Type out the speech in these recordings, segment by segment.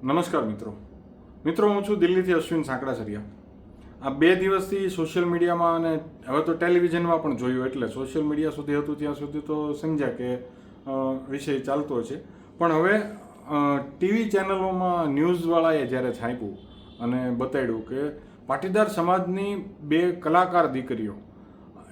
નમસ્કાર મિત્રો હું છું દિલ્હીથી અશ્વિન સાંકળાસરિયા. આ 2 દિવસથી સોશિયલ મીડિયામાં અને હવે તો ટેલિવિઝનમાં પણ જોયું, એટલે સોશિયલ મીડિયા સુધી હતું ત્યાં સુધી તો સમજ્યા કે વિષય ચાલતો છે, પણ હવે ટીવી ચેનલોમાં ન્યૂઝવાળાએ જ્યારે છાપ્યું અને બતાડ્યું કે પાટીદાર સમાજની 2 કલાકાર દીકરીઓ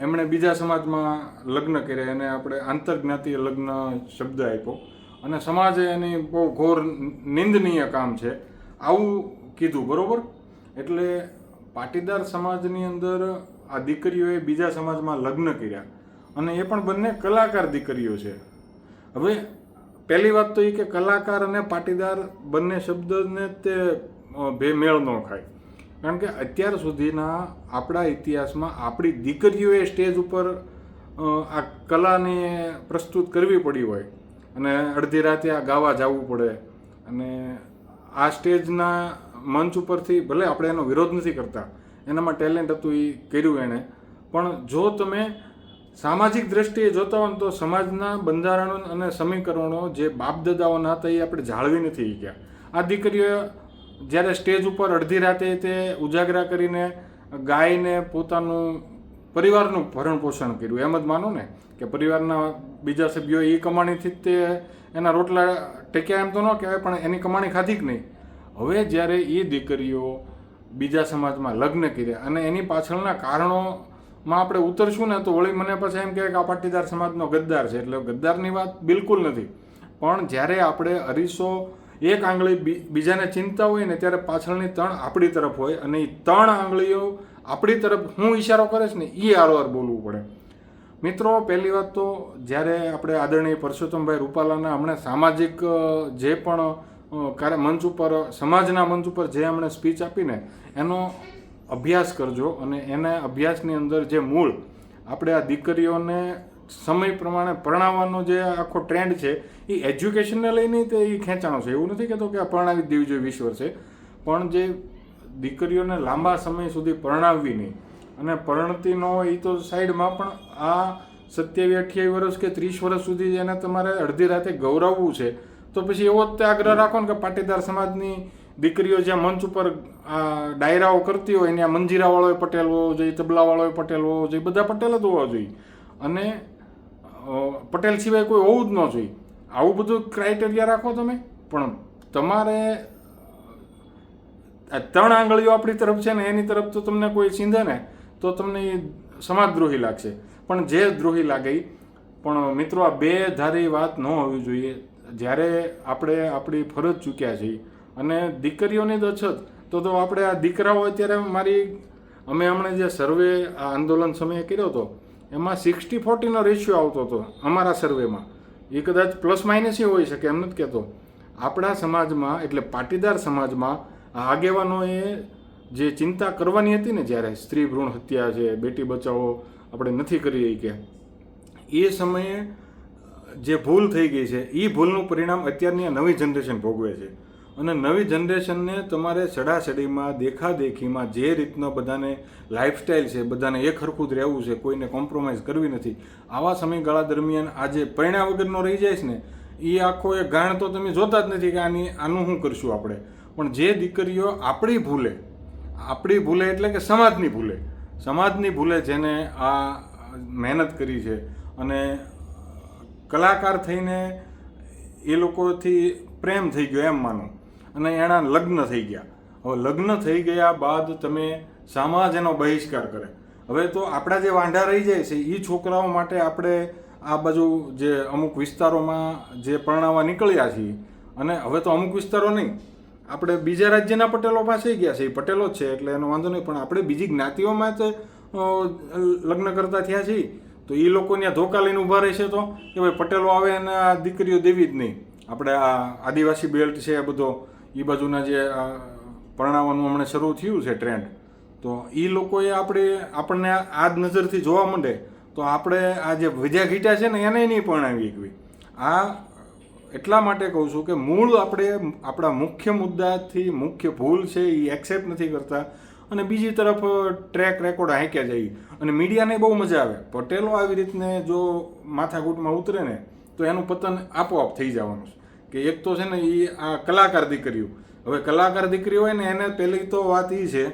એમણે બીજા સમાજમાં લગ્ન કર્યા, એને આપણે આંતરજ્ઞાતીય લગ્ન શબ્દ આપ્યો અને સમાજે એની બહુ ઘોર નિંદનીય કામ છે આવું કીધું. બરોબર, એટલે પાટીદાર સમાજની અંદર આ દીકરીઓએ બીજા સમાજમાં લગ્ન કર્યા અને એ પણ બંને કલાકાર દીકરીઓ છે. હવે પહેલી વાત તો એ કે કલાકાર અને પાટીદાર બંને શબ્દને તે મેળ ન ખાય, કારણ કે અત્યાર સુધીના આપણા ઇતિહાસમાં આપણી દીકરીઓએ સ્ટેજ ઉપર આ કલાને પ્રસ્તુત કરવી પડી હોય અને અડધી રાતે આ ગાવા જવું પડે, અને આ સ્ટેજના મંચ ઉપરથી ભલે આપણે એનો વિરોધ નથી કરતા, એનામાં ટેલેન્ટ હતું એ કર્યું એણે, પણ જો તમે સામાજિક દ્રષ્ટિએ જોતા હો તો સમાજના બંધારણો અને સમીકરણો જે બાપદાદાઓના હતા એ આપણે જાળવી નથી ગયા. આ દીકરીઓ જ્યારે સ્ટેજ ઉપર અડધી રાતે તે ઉજાગરા કરીને ગાયને પોતાનું પરિવારનું ભરણ પોષણ કર્યું, એમ જ માનો ને કે પરિવારના બીજા સભ્યો એ કમાણીથી જ તે એના રોટલા ટેક્યા એમ તો ન કહેવાય, પણ એની કમાણી ખાધી જ નહીં. હવે જ્યારે એ દીકરીઓ બીજા સમાજમાં લગ્ન કર્યા અને એની પાછળના કારણોમાં આપણે ઉતરશું ને તો વળી મને પછી એમ કહે કે આ પાટીદાર સમાજનો ગદ્દાર છે, એટલે ગદ્દારની વાત બિલકુલ નથી. પણ જ્યારે આપણે અરીસો એક આંગળી બીજાને ચિંતા હોય ને ત્યારે પાછળની તણ આપણી તરફ હોય, અને એ 3 આંગળીઓ આપણી તરફ હું ઈશારો કરે છે ને એ આરોવાર બોલવું પડે. મિત્રો, પહેલી વાત તો જ્યારે આપણે આદરણીય પરસોત્તમભાઈ રૂપાલાના હમણાં સામાજિક જે પણ મંચ ઉપર સમાજના મંચ ઉપર જે એમણે સ્પીચ આપીને એનો અભ્યાસ કરજો, અને એના અભ્યાસની અંદર જે મૂળ આપણે આ દીકરીઓને સમય પ્રમાણે પરણાવવાનો જે આખો ટ્રેન્ડ છે એ એજ્યુકેશનને લઈને તે એ ખેંચાણો છે. એવું નથી કહેતો કે આ પરણાવી દેવી જોઈએ 20 વર્ષે, પણ જે દીકરીઓને લાંબા સમય સુધી પરણાવવી નહીં અને પરણતી ન હોય એ તો સાઈડમાં, પણ આ 27-28 વર્ષ કે 30 વર્ષ સુધી એને તમારે અડધી રાતે ગૌરવવું છે તો પછી એવો જ આગ્રહ રાખો ને કે પાટીદાર સમાજની દીકરીઓ જ્યાં મંચ ઉપર આ ડાયરાઓ કરતી હોય ત્યાં મંજીરાવાળોએ પટેલ હોવો જોઈએ, તબલાવાળોએ પટેલ હોવો જોઈએ, બધા પટેલ જ હોવા જોઈએ, અને પટેલ સિવાય કોઈ હોવું જ ન જોઈએ. આવું બધું ક્રાઇટેરિયા રાખો તમે, પણ તમારે આ 3 આંગળીઓ આપણી તરફ છે ને એની તરફ તો તમને કોઈ ચીંધે ને તો તમને એ સમાજદ્રોહી લાગશે, પણ જે દ્રોહી લાગે. પણ મિત્રો, આ 2 ધારી વાત ન હોવી જોઈએ. જ્યારે આપણે આપણી ફરજ ચૂક્યા છીએ અને દીકરીઓની જ અછત તો આપણે આ દીકરાઓ અત્યારે અમે હમણાં જે સર્વે આ આંદોલન સમયે કર્યો હતો એમાં 60-40 રેશિયો આવતો હતો અમારા સર્વેમાં. એ કદાચ પ્લસ માઇનસ એ હોઈ શકે, એમ નથી કહેતો. આપણા સમાજમાં એટલે પાટીદાર સમાજમાં આગેવાનોએ જે ચિંતા કરવાની હતી ને, જ્યારે સ્ત્રી ભ્રૂણ હત્યા છે, બેટી બચાવો આપણે નથી કરી કે એ સમયે જે ભૂલ થઈ ગઈ છે એ ભૂલનું પરિણામ અત્યારની આ નવી જનરેશન ભોગવે છે. અને નવી જનરેશનને તમારે ચડાચડીમાં દેખાદેખીમાં જે રીતનો બધાને લાઈફસ્ટાઈલ છે, બધાને એક હરખું જ રહેવું છે, કોઈને કોમ્પ્રોમાઇઝ કરવી નથી, આવા સમયગાળા દરમિયાન આજે પરણ્યા વગરનો રહી જાય છે ને એ આખો એક ગાણ તો તમે જોતા જ નથી કે આનું શું કરશું આપણે. પણ જે દીકરીઓ આપણી ભૂલે એટલે કે સમાજની ભૂલે જેને આ મહેનત કરી છે અને કલાકાર થઈને એ લોકોથી પ્રેમ થઈ ગયો એમ માનો, અને એના લગ્ન થઈ ગયા. હવે લગ્ન થઈ ગયા બાદ તમે સમાજ એનો બહિષ્કાર કરે. હવે તો આપણા જે વાંઢા રહી જાય છે એ છોકરાઓ માટે આપણે આ બાજુ જે અમુક વિસ્તારોમાં જે પરણાવવા નીકળ્યા છીએ, અને હવે તો અમુક વિસ્તારો નહીં, આપણે બીજા રાજ્યના પટેલો પાસે ગયા છે, એ પટેલો જ છે એટલે એનો વાંધો નહીં, પણ આપણે બીજી જ્ઞાતિઓમાં જ લગ્ન કરતા થયા છીએ તો એ લોકો ત્યાં ધોકા લઈને ઊભા રહેશે તો કે ભાઈ પટેલો આવે અને આ દીકરીઓ દેવી જ નહીં. આપણે આ આદિવાસી બેલ્ટ છે એ બધો એ બાજુના જે પરણાવવાનું હમણાં શરૂ થયું છે ટ્રેન્ડ, તો એ લોકોએ આપણને આ જ નજરથી જોવા માંડે તો આપણે આ જે વિદ્યા ઘીટા છે ને એને નહીં પરણાવી શકવી. આ એટલા માટે કહું છું કે મૂળ આપણે આપણા મુખ્ય મુદ્દાથી મુખ્ય ભૂલ છે એ એક્સેપ્ટ નથી કરતા, અને બીજી તરફ ટ્રેક રેકોર્ડ હાંક્યા જાય. અને મીડિયાને બહુ મજા આવે, પટેલો આવી રીતને જો માથાકૂટમાં ઉતરે ને તો એનું પતન આપોઆપ થઈ જવાનું છે. કે એક તો છે ને એ આ કલાકાર દીકરીઓ, હવે કલાકાર દીકરી હોય ને એને પહેલી તો વાત એ છે,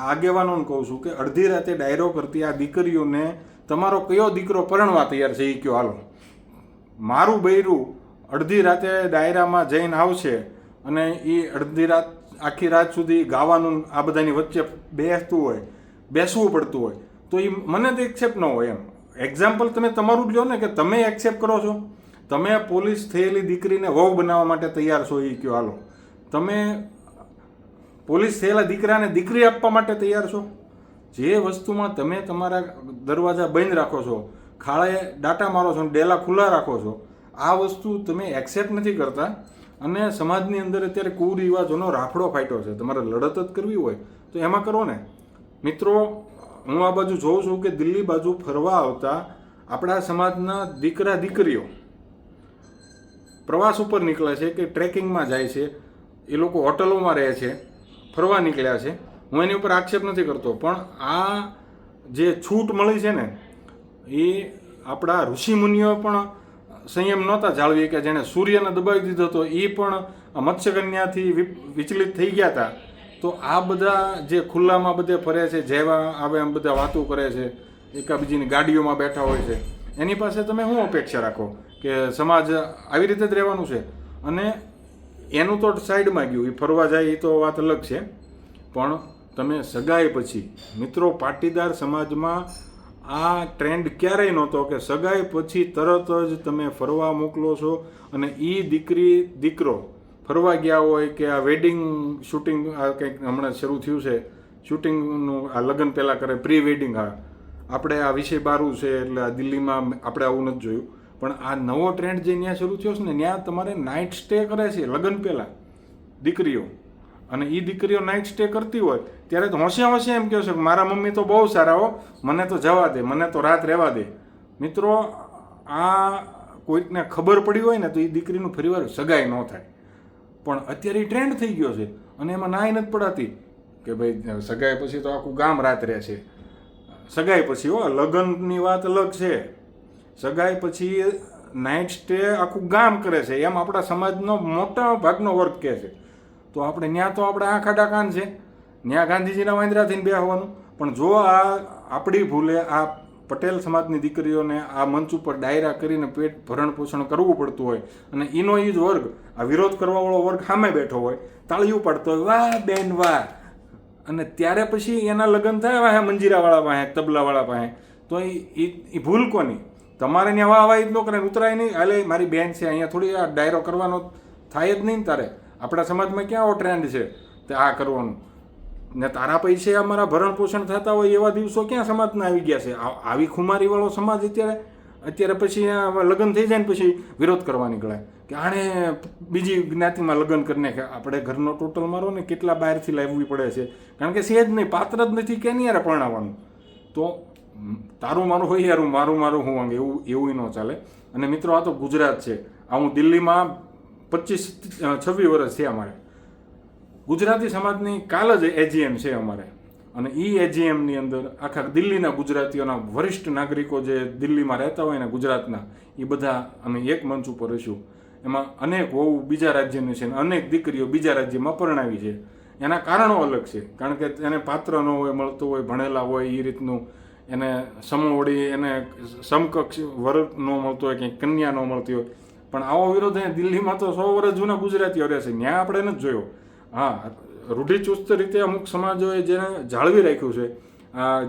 આગેવાનોને કહું છું કે અડધી રાતે ડાયરો કરતી આ દીકરીઓને તમારો કયો દીકરો પરણવા તૈયાર છે એ કયો હાલો. મારું બૈરું અડધી રાતે ડાયરામાં જઈને આવશે અને એ અડધી રાત આખી રાત સુધી ગાવાનું આ બધાની વચ્ચે બેસવું પડતું હોય તો એ મને તો એક્સેપ્ટ ન હોય. એમ એક્ઝામ્પલ તમે તમારું જ લો ને કે તમે એક્સેપ્ટ કરો છો, તમે પોલીસ થયેલી દીકરીને વહુ બનાવવા માટે તૈયાર છો એ કયો હાલો. તમે પોલીસ થયેલા દીકરાને દીકરી આપવા માટે તૈયાર છો? જે વસ્તુમાં તમે તમારા દરવાજા બંધ રાખો છો, ખાળે ડાટા મારો છો, ડેલા ખુલ્લા રાખો છો, આ વસ્તુ તમે એક્સેપ્ટ નથી કરતા. અને સમાજની અંદર અત્યારે કુરિવાજોનો રાફડો ફાટ્યો છે. તમારે લડત જ કરવી હોય તો એમાં કરો ને. મિત્રો, હું આ બાજુ જોઉં છું કે દિલ્હી બાજુ ફરવા આવતા આપણા સમાજના દીકરા દીકરીઓ પ્રવાસ ઉપર નીકળે છે કે ટ્રેકિંગમાં જાય છે, એ લોકો હોટલોમાં રહે છે, ફરવા નીકળ્યા છે. હું એની ઉપર આક્ષેપ નથી કરતો, પણ આ જે છૂટ મળી છે ને એ આપણા ઋષિમુનિઓ પણ સંયમ નહોતા જાળવી કે જેણે સૂર્યને દબાવી દીધો હતો એ પણ મત્સ્યકન્યાથી વિચલિત થઈ ગયા હતા. તો આ બધા જે ખુલ્લામાં બધે ફરે છે, જેવા આવે એમ બધા વાતો કરે છે, એકાબીજીની ગાડીઓમાં બેઠા હોય છે, એની પાસે તમે શું અપેક્ષા રાખો કે સમાજ આવી રીતે જ રહેવાનું છે? અને એનું તો સાઈડમાં ગયું, એ ફરવા જાય એ તો વાત અલગ છે. પણ તમે સગાઈ પછી, મિત્રો, પાટીદાર સમાજમાં આ ટ્રેન્ડ ક્યારેય નહોતો કે સગાઈ પછી તરત જ તમે ફરવા મોકલો છો અને એ દીકરી દીકરો ફરવા ગયા હોય કે આ વેડિંગ શૂટિંગ આ કંઈક હમણાં શરૂ થયું છે શૂટિંગનું, આ લગ્ન પહેલાં કરે પ્રી વેડિંગ. હા, આપણે આ વિષય બારું છે એટલે આ દિલ્હીમાં આપણે આવું નથી જોયું, પણ આ નવો ટ્રેન્ડ જે ત્યાં શરૂ થયો છે ને ત્યાં તમારે નાઇટ સ્ટે કરે છે લગ્ન પહેલાં દીકરીઓ. અને એ દીકરીઓ નાઇટ સ્ટે કરતી હોય ત્યારે તો હોંશે એમ કહે છે કે મારા મમ્મી તો બહુ સારા હો, મને તો જવા દે, મને તો રાત રહેવા દે. મિત્રો, આ કોઈકને ખબર પડી હોય ને તો એ દીકરીનું ફરીવાર સગાઈ ન થાય. પણ અત્યારે એ ટ્રેન્ડ થઈ ગયો છે અને એમાં નાઈ નથી પડાતી કે ભાઈ સગાઈ પછી તો આખું ગામ રાત રહે છે. સગાઈ પછી લગ્નની વાત અલગ છે, સગાઈ પછી નાઇટ સ્ટે આખું ગામ કરે છે એમ આપણા સમાજનો મોટા ભાગનો વર્ગ કહે છે. તો આપણે ત્યાં તો આપણે આંખ આડા કાન છે, ત્યાં ગાંધીજીના વાંદરા થઈને બેસવાનું. પણ જો આ આપણી ભૂલે આ પટેલ સમાજની દીકરીઓને આ મંચ ઉપર ડાયરા કરીને પેટ ભરણ પોષણ કરવું પડતું હોય અને એનો એ જ વર્ગ, આ વિરોધ કરવાવાળો વર્ગ સામે બેઠો હોય, તાળીઓ પાડતો હોય, વાહ બેન વાહ, અને ત્યારે પછી એના લગ્ન થાય વાહે મંજીરાવાળા પાસે, તબલાવાળા પાસે, તો એ ભૂલ કોની? તમારે ત્યાં વાહ વાહ જ ન કરે, ઉતરાય નહીં, હાલે મારી બેન છે અહીંયા થોડી આ ડાયરો કરવાનો થાય જ નહીં. તારે આપણા સમાજમાં ક્યાં આવો ટ્રેન્ડ છે તે આ કરવાનું ને તારા પૈસે અમારા ભરણ પોષણ થતા હોય એવા દિવસો ક્યાં સમાજના આવી ગયા છે? આવી ખુમારીવાળો સમાજ અત્યારે પછી લગ્ન થઈ જાય ને પછી વિરોધ કરવા નીકળે કે આણે બીજી જ્ઞાતિમાં લગ્ન કરીને કે આપણે ઘરનો ટોટલ મારો ને કેટલા બહારથી લાવવી પડે છે, કારણ કે સહેજ નહીં, પાત્ર જ નથી કે નહીં યાર પરણાવવાનું. તો તારું મારું હોય યાર, મારું હું અંગે એવું ન ચાલે. અને મિત્રો, આ તો ગુજરાત છે, આ હું દિલ્હીમાં 25-26 વર્ષ છે અમારે. ગુજરાતી સમાજની કાલ જ એજીએમ છે અમારે, અને એ એજીએમની અંદર આખા દિલ્હીના ગુજરાતીઓના વરિષ્ઠ નાગરિકો જે દિલ્હીમાં રહેતા હોય ને ગુજરાતના, એ બધા અમે એક મંચ ઉપર રહીશું. એમાં અનેક વહુ બીજા રાજ્યની છે અને અનેક દીકરીઓ બીજા રાજ્યમાં પરણાવી છે. એના કારણો અલગ છે, કારણ કે એને પાત્ર ન હોય, મળતું હોય, ભણેલા હોય એ રીતનું, એને સમોવડી એને સમકક્ષ વર ન મળતો હોય, કંઈક કન્યા ન મળતી હોય. પણ આવો વિરોધ અહીંયા દિલ્હીમાં તો 100 વર્ષ જૂના ગુજરાતીઓ રહે છે, ત્યાં આપણે નથી જોયો. હા, રૂઢિચુસ્ત રીતે અમુક સમાજોએ જેને જાળવી રાખ્યું છે,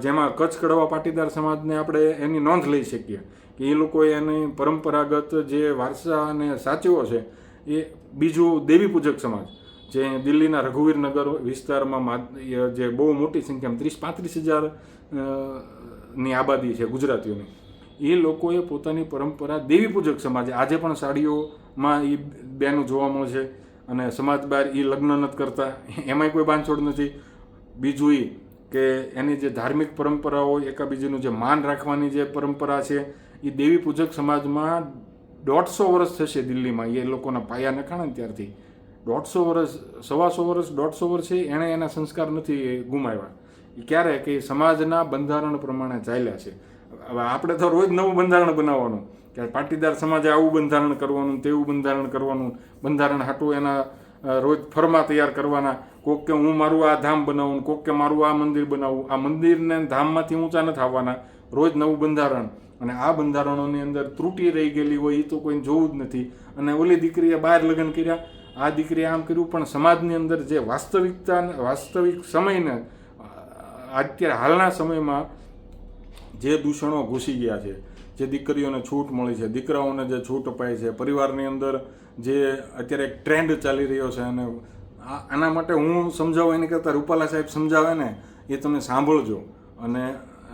જેમાં કચ્છ કડવા પાટીદાર સમાજને આપણે એની નોંધ લઈ શકીએ કે એ લોકોએ એની પરંપરાગત જે વારસા અને સાચવો છે. એ બીજું દેવી પૂજક સમાજ જે દિલ્હીના રઘુવીરનગર વિસ્તારમાં જે બહુ મોટી સંખ્યામાં 30-35 હજાર ની આબાદી છે ગુજરાતીઓની, એ લોકોએ પોતાની પરંપરા દેવી પૂજક સમાજ આજે પણ સાડીઓમાં એ બેનું જોવા મળે છે અને સમાજ બહાર એ લગ્ન નથી કરતા, એમાંય કોઈ બાંધછોડ નથી. બીજું એ કે એની જે ધાર્મિક પરંપરા હોય, એકાબીજીનું જે માન રાખવાની જે પરંપરા છે, એ દેવી પૂજક સમાજમાં 150 વર્ષ થશે દિલ્હીમાં એ લોકોના પાયા નખાણા ત્યારથી. 150 વર્ષ, 125 વર્ષ, 150 વર્ષે એણે એના સંસ્કાર નથી ગુમાવ્યા. એ ક્યારે કે સમાજના બંધારણ પ્રમાણે ચાલ્યા છે. હવે આપણે તો રોજ નવું બંધારણ બનાવવાનું કે પાટીદાર સમાજે આવું બંધારણ કરવાનું, તેવું બંધારણ કરવાનું, બંધારણ હાટું એના રોજ ફરમા તૈયાર કરવાના, કોક કે હું મારું આ ધામ બનાવું, કોક કે મારું આ મંદિર બનાવું. આ મંદિરને ધામમાંથી ઊંચા નથી આવવાના, રોજ નવું બંધારણ. અને આ બંધારણોની અંદર ત્રુટિ રહી ગયેલી હોય એ તો કોઈ જોવું જ નથી. અને ઓલી દીકરીએ બહાર લગ્ન કર્યા, આ દીકરીએ આમ કર્યું, પણ સમાજની અંદર જે વાસ્તવિક સમયને અત્યારે હાલના સમયમાં જે દૂષણો ઘૂસી ગયા છે, જે દીકરીઓને છૂટ મળી છે, દીકરાઓને જે છૂટ અપાય છે, પરિવારની અંદર જે અત્યારે એક ટ્રેન્ડ ચાલી રહ્યો છે, અને આના માટે હું સમજાવું એની કરતાં રૂપાલા સાહેબ સમજાવે ને એ તમે સાંભળજો. અને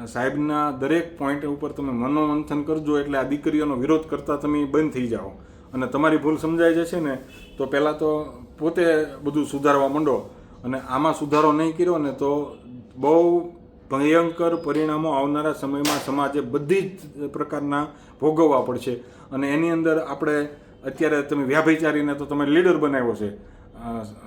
સાહેબના દરેક પોઈન્ટ ઉપર તમે મનોમંથન કરજો, એટલે આ દીકરીઓનો વિરોધ કરતાં તમે બંધ થઈ જાઓ. અને તમારી ભૂલ સમજાઈ જશે ને તો પહેલાં તો પોતે બધું સુધારવા માંડો. અને આમાં સુધારો નહીં કર્યો ને તો બહુ ભયંકર પરિણામો આવનારા સમયમાં સમાજે બધી જ પ્રકારના ભોગવવા પડશે. અને એની અંદર આપણે અત્યારે તમે વ્યાભિચારીને તો તમે લીડર બનાવ્યો છે,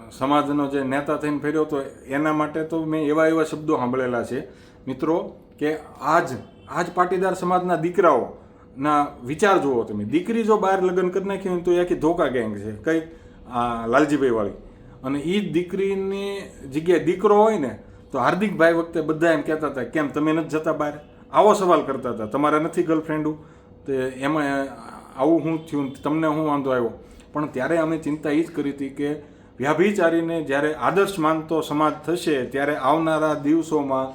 સમાજનો જે નેતા થઈને ફેર્યો તો એના માટે તો મેં એવા શબ્દો સાંભળેલા છે મિત્રો કે આજ પાટીદાર સમાજના દીકરાઓના વિચાર જુઓ તમે. દીકરી જો બહાર લગ્ન કરી નાખી હોય તો એ આખી ધોકા ગેંગ છે, કઈ લાલજીભાઈ વાળી. અને એ જ દીકરીની જગ્યાએ દીકરો હોય ને તો હાર્દિકભાઈ વખતે બધા એમ કહેતા હતા કેમ તમે નથી જતા બહાર, આવો સવાલ કરતા હતા, તમારા નથી ગર્લફ્રેન્ડું, તો એમાં આવું શું થયું, તમને શું વાંધો આવ્યો. પણ ત્યારે અમે ચિંતા એ જ કરી હતી કે વ્યાભિચારીને જ્યારે આદર્શ માનતો સમાજ થશે ત્યારે આવનારા દિવસોમાં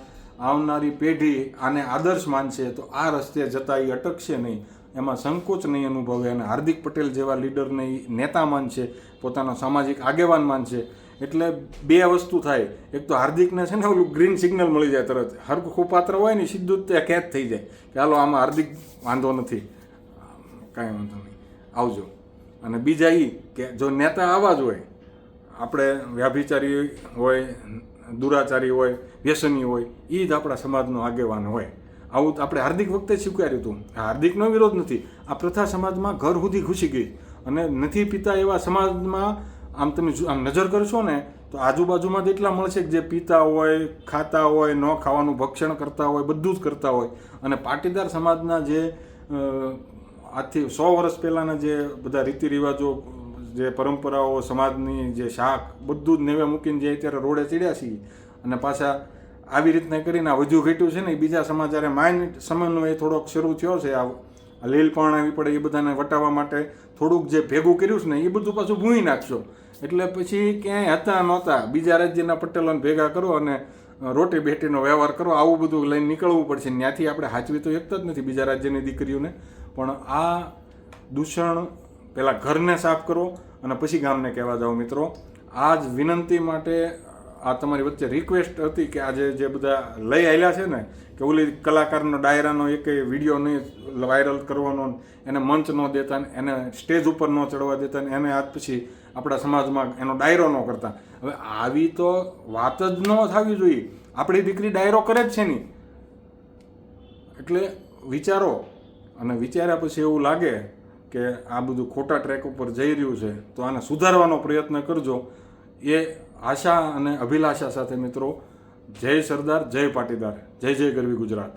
આવનારી પેઢી આને આદર્શ માનશે તો આ રસ્તે જતા એ અટકશે નહીં, એમાં સંકોચ નહીં અનુભવે. અને હાર્દિક પટેલ જેવા લીડરને નેતા માનશે, પોતાનો સામાજિક આગેવાન માનશે. એટલે બે વસ્તુ થાય, એક તો હાર્દિકને છે ને ઓલું ગ્રીન સિગ્નલ મળી જાય તરત, હરખું પાત્ર હોય ને સીધું જ તે કેચ થઈ જાય કે હાલો આમાં હાર્દિક વાંધો નથી, કાંઈ વાંધો નહીં, આવજો. અને બીજા એ કે જો નેતા આવા જ હોય, આપણે વ્યાભિચારી હોય, દુરાચારી હોય, વ્યસની હોય, એ જ આપણા સમાજનો આગેવાન હોય. આવું આપણે હાર્દિક વખતે સ્વીકાર્યું હતું. હાર્દિકનો વિરોધ નથી, આ પ્રથા સમાજમાં ઘર સુધી ઘૂસી ગઈ. અને નથી પીતા એવા સમાજમાં આમ તમે આમ નજર કરશો ને તો આજુબાજુમાં જ એટલા મળશે કે જે પીતા હોય, ખાતા હોય, ન ખાવાનું ભક્ષણ કરતા હોય, બધું જ કરતા હોય. અને પાટીદાર સમાજના જે આજથી 100 વર્ષ પહેલાંના જે બધા રીતિ રિવાજો, જે પરંપરાઓ, સમાજની જે શાખ, બધું જ નેવે મૂકીને જે અત્યારે રોડે ચડ્યા છીએ અને પાછા આવી રીતના કરીને આ વધુ ઘટ્યું છે ને એ બીજા સમાચારે માઇન્ડ સમન્વય થોડોક શરૂ થયો છે. આ લીલ પણ આવી પડે એ બધાને વટાવવા માટે થોડુંક જે ભેગું કર્યું છે ને એ બધું પાછું ભૂંઈ નાખશો. એટલે પછી ક્યાંય હતા નહોતા બીજા રાજ્યના પટેલોને ભેગા કરો અને રોટી બેટીનો વ્યવહાર કરો, આવું બધું લઈને નીકળવું પડશે. ત્યાંથી આપણે હાચવી તો એકતા જ નથી બીજા રાજ્યની દીકરીઓને. પણ આ દૂષણ પહેલાં ઘરને સાફ કરો અને પછી ગામને કહેવા જાઓ. મિત્રો, આ જ વિનંતી માટે આ તમારી વચ્ચે રિક્વેસ્ટ હતી કે આજે જે બધા લઈ આવેલા છે ને કે ઓલી કલાકારનો ડાયરાનો એકેય વિડીયો નહીં વાયરલ કરવાનો, એને મંચ ન દેતા, એને સ્ટેજ ઉપર ન ચડવા દેતા, એને આજ પછી આપણા સમાજમાં એનો ડાયરો ન કરતા. હવે આવી તો વાત જ ન થવી જોઈએ. આપણી દીકરી ડાયરો કરે જ છે નહીં. એટલે વિચારો, અને વિચાર્યા પછી એવું લાગે કે આ બધું ખોટા ટ્રેક ઉપર જઈ રહ્યું છે તો આને સુધારવાનો પ્રયત્ન કરજો. એ આશા અને અભિલાષા સાથે મિત્રો, જય સરદાર, જય પાટીદાર, જય જય ગરવી ગુજરાત.